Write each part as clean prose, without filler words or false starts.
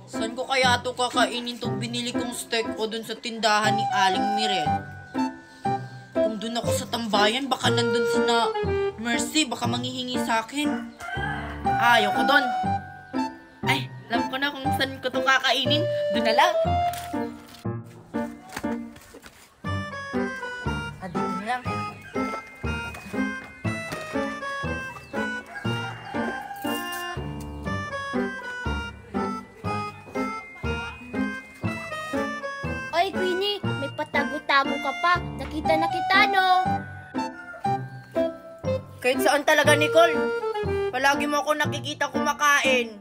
Saan ko kaya ito kakainin itong binili kong steak o dun sa tindahan ni Aling Miret? Kung dun ako sa tambayan, baka nandun si na Mercy, baka manghihingi sa akin. Ayaw ko dun. Ay, alam ko na kung saan ko ito kakainin. Dun na lang. Dun na lang. Oy, Queenie, may patago-tago ka pa. Nakita na kita, no? Kahit saan talaga, Nicole. Palagi mo ako nakikita kumakain.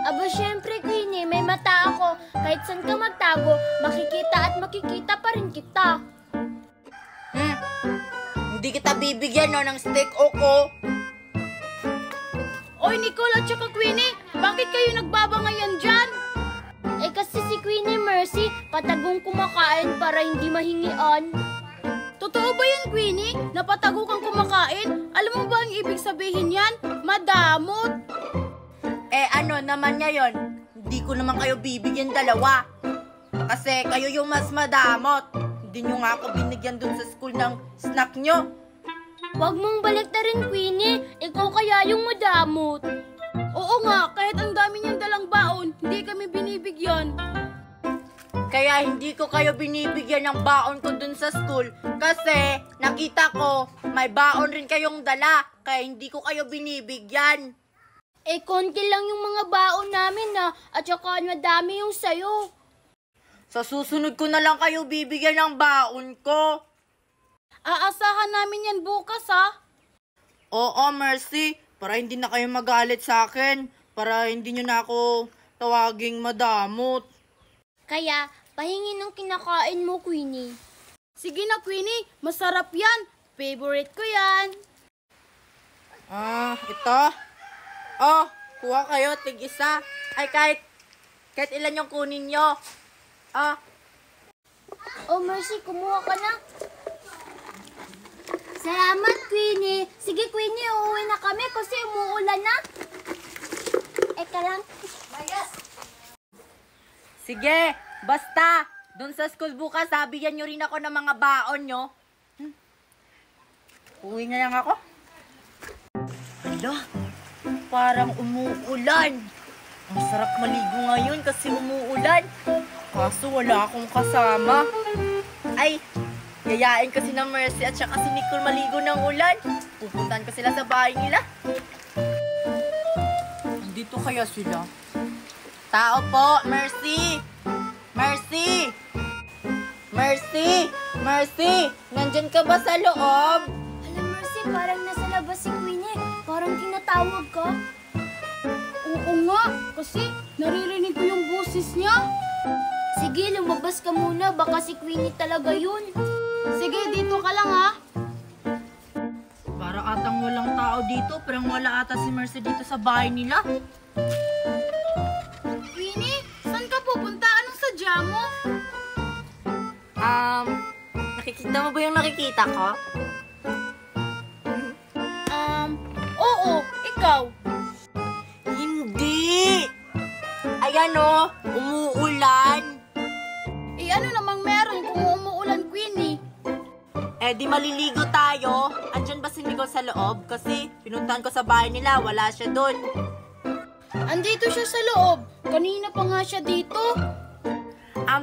Aba, syempre, Queenie, may mata ako. Kahit saan ka magtago, makikita at makikita pa rin kita. Hindi kita bibigyan no, ng steak o ko. Oy, Nicole at saka Queenie, bakit kayo nagbabangayan dyan? Eh kasi si Queenie Mercy, patagong kumakain para hindi mahingian. Totoo ba yan, Queenie? Napatago kang kumakain? Alam mo ba ang ibig sabihin yan? Madamot! Ano naman niya yon? Hindi ko naman kayo bibigyan dalawa. Kasi kayo yung mas madamot. Hindi nyo nga ako binigyan dun sa school ng snack nyo. Huwag mong baliktarin, Queenie. Ikaw kaya yung madamot. Oo nga, kahit ang dami niyang dalang baon, hindi kami binibigyan. Kaya hindi ko kayo binibigyan ng baon ko dun sa school. Kasi nakita ko, may baon rin kayong dala. Kaya hindi ko kayo binibigyan. Eh, konti lang yung mga baon namin na at saka madami yung sayo. Sa susunod ko na lang kayo bibigyan ng baon ko. Aasahan namin yan bukas, ha? Oo, Mercy. Para hindi na kayo magalit sa akin. Para hindi nyo na ako tawaging madamot. Kaya, pahingin ng kinakain mo, Queenie. Sige na, Queenie. Masarap yan. Favorite ko yan. Ito. Oh, kuha kayo, tig-isa. Ay, kahit ilan yung kunin nyo. Oh, Mercy, kumuha ka na. Salamat, Queenie. Sige, Queenie, uuwi na kami kasi umuulan na. Eka lang. Sige, basta. Doon sa school bukas, sabihan nyo rin ako ng mga baon nyo. Uwi na lang ako. Hala, parang umuulan. Ang sarap maligo ngayon kasi umuulan. Kaso wala akong kasama. Ay, yayain kasi ng Mercy at saka si Nicole maligo ng ulan. Pupuntahan ko sila sa bahay nila. Nandito kaya sila? Tao po, Mercy! Mercy! Mercy! Mercy! Nandyan ka ba sa loob? Alam, Mercy, parang nasa labas si Queenie. Parang tinatawag ka. Oo nga, kasi naririnig ko yung boses niya. Sige, lumabas ka muna. Baka si Queenie talaga yun. Sige, dito ka lang, ha? Para atang walang tao dito. Parang wala ata si Mercy dito sa bahay nila. Queenie, saan ka pupunta? Anong sadya mo? Nakikita mo ba yung nakikita ko? Oo, ikaw. Hindi! Ayan o, umuulan. Ano namang meron kung umuulan, Queenie? Di maliligo tayo. Andyan ba si Nicole sa loob? Kasi pinuntahan ko sa bahay nila, wala siya doon. Andito siya sa loob. Kanina pa nga siya dito.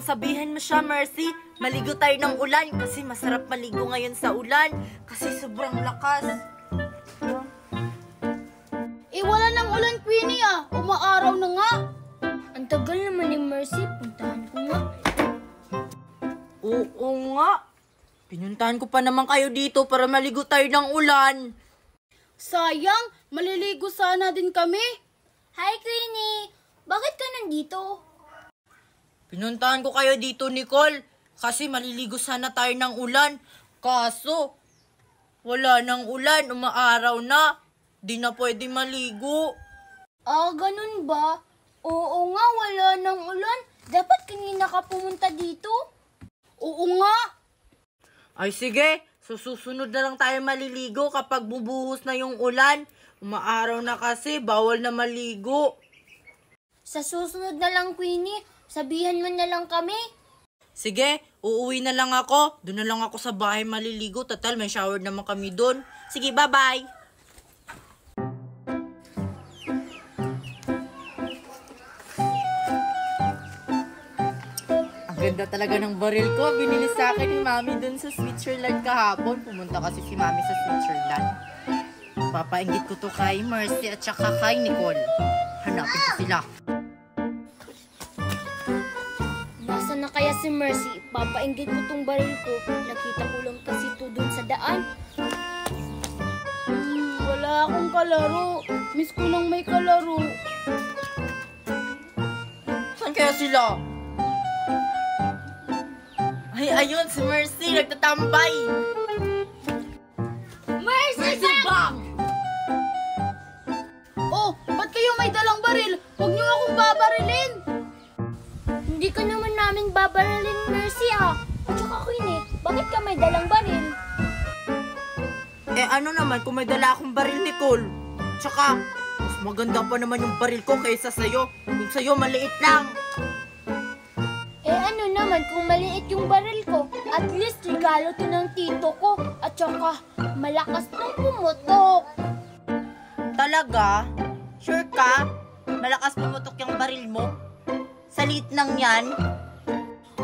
Sabihin mo siya, Mercy, maligo tayo ng ulan kasi masarap maligo ngayon sa ulan kasi sobrang lakas. Wala nang ulan, Queenie, ah. Umaaraw na nga. Ang tagal naman ni Mercy. Puntahan ko nga. Oo nga. Pinuntahan ko pa naman kayo dito para maligo tayo ng ulan. Sayang, maliligo sana din kami. Hi, Queenie. Bakit ka nandito? Pinuntahan ko kayo dito, Nicole, kasi maliligo sana tayo ng ulan. Kaso, wala nang ulan, umaaraw na. Di na pwede maligo. Ganun ba? Oo nga, wala nang ulan. Dapat kanina ka pumunta dito. Oo nga. Ay sige, susunod na lang tayo maliligo kapag bubuhos na yung ulan. Umaaraw na kasi, bawal na maligo. Sa susunod na lang, Queenie. Sabihan mo na lang kami. Sige, uuwi na lang ako. Doon na lang ako sa bahay maliligo. Tatal, may shower naman kami doon. Sige, bye-bye. Ang ganda talaga ng baril ko. Binili sa akin ni Mami doon sa Switzerland kahapon. Pumunta kasi si Mami sa Switzerland. Papainggit ko to kay Mercy at saka kay Nicole. Hanapin ko sila. Nasaan na kaya si Mercy? Papainggit ko tong baril ko. Nakita ko lang kasi ito dun sa daan. Wala akong kalaro. Miss ko nang may kalaro. Saan kaya sila? Ay, ayun, si Mercy, nagtatambay. Mercy! Bang! Oh, ba't kayo may dalang baril? Huwag niyo akong babarilin! Hindi ka naman namin babarilin, Mercy ah. At saka Queenie, bakit ka may dalang baril? Eh ano naman kung may dala akong baril, Nicole? Tsaka, mas maganda pa naman yung baril ko kaysa sa'yo. Yung sa'yo, maliit lang. Eh ano naman kung maliit yung baril ko? At least regalo to ng tito ko. At saka, malakas tong pumutok. Talaga? Sure ka? Malakas pumutok yung baril mo? Salit nang yan?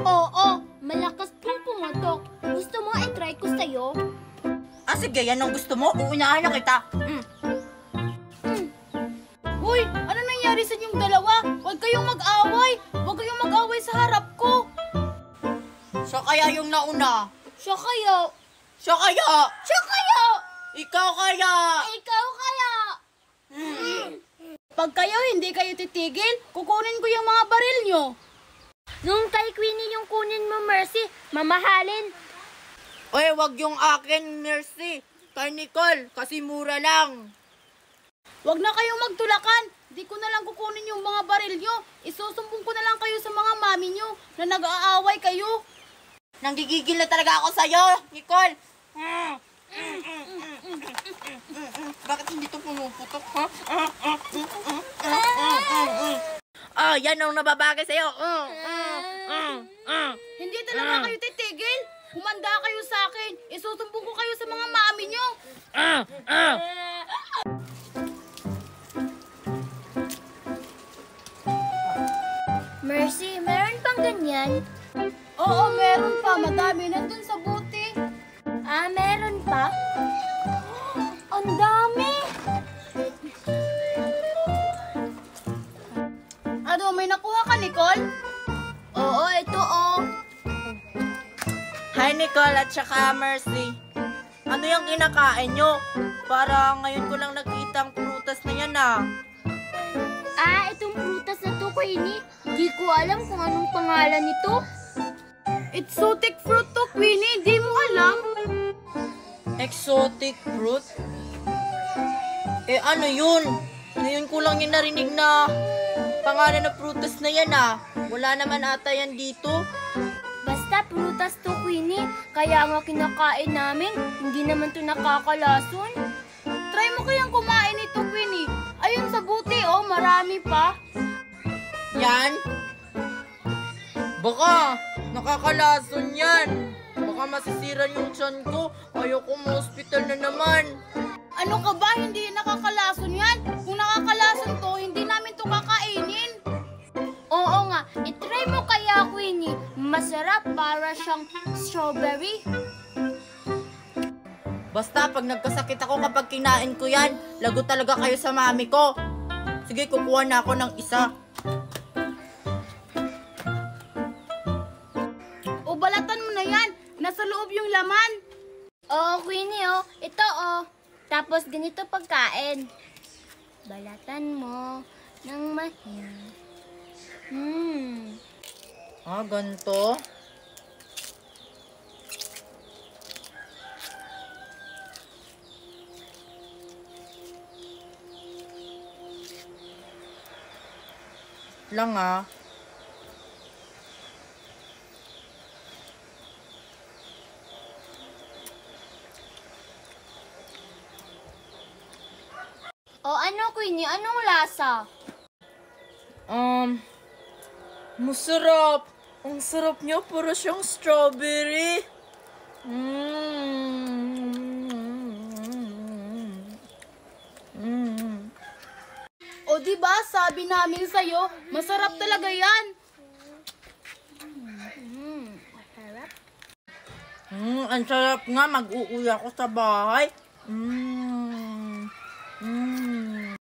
Oo, malakas tong pumutok. Gusto mo i-try ko sa'yo? Ah, sige, yan ang gusto mo. Uunahan na kita. Hoy, ano nangyari sa inyong dalawa? Huwag kayong mag-away. Huwag kayong mag-away sa harap ko. Siya kaya yung nauna. Siya kaya. Siya kaya. Siya kaya. Ikaw kaya. Ikaw kaya. Pag kayo hindi kayo titigil, kukunin ko yung mga baril nyo. Nung kay Queenie yung kunin mo, Mercy, mamahalin. Oy, wag yung akin, Mercy. Kay Nicole, kasi mura lang. Huwag na kayong magtulakan. Di ko na lang kukunin yung mga baril nyo. Isusumbong ko na lang kayo sa mga mami nyo na nag-aaway kayo. Nanggigigil na talaga ako sa'yo, Nicole. Bakit hindi to pumuputok, ha? Ah, yan ang nababagay sa'yo. Hindi talaga kayo titigil. Humanda kayo sa akin. Isusumbong ko kayo sa mga mami nyo. Mercy, meron pang ganyan? Oo, meron pa. Madami. Nandun sa buti. Ah, meron pa? Ang dami! Ano, may nakuha ka, Nicole? Oo, ito oh. Hi, Nicole at saka Mercy. Ano yung kinakain nyo? Para ngayon ko lang nakita ang prutas na yan, ah. Ah, itong prutas na to, Queenie. Hindi ko alam kung anong pangalan nito. Exotic fruit to, Queenie. Hindi mo alam? Exotic fruit? Eh, ano yun? Ngayon ko lang yung narinig na pangalan na prutas na yan, ah. Wala naman ata yan dito. Basta prutas to, Queenie. Kaya nga kinakain namin. Hindi naman to nakakalason. Try mo kayang kumain ito, Queenie. Ayun sa buti, oh. Marami pa. Yan? Baka nakakalason yan. Baka masisira yung tiyan ko. Ayoko ma-hospital na naman. Ano ka ba? Hindi nakakalason yan. Kung nakakalason to, hindi namin to kakainin. Oo nga. I-try mo kaya, Queenie. Masarap para siyang strawberry. Basta pag nagkasakit ako kapag kinain ko yan, lagot talaga kayo sa mami ko. Sige, kukuha na ako ng isa. O balatan mo na yan. Nasa loob yung laman. Oo, Queenie, oh. Ito, oh. Tapos ganito pagkain. Balatan mo ng mahina. Ah, ganito? Lang ah. O ano, Queenie? Anong lasa? Masarap. Ang sarap niya, para siyang strawberry. O diba, sabi namin sa'yo, masarap talaga yan. Ang sarap nga. Mag-uuwi ako sa bahay.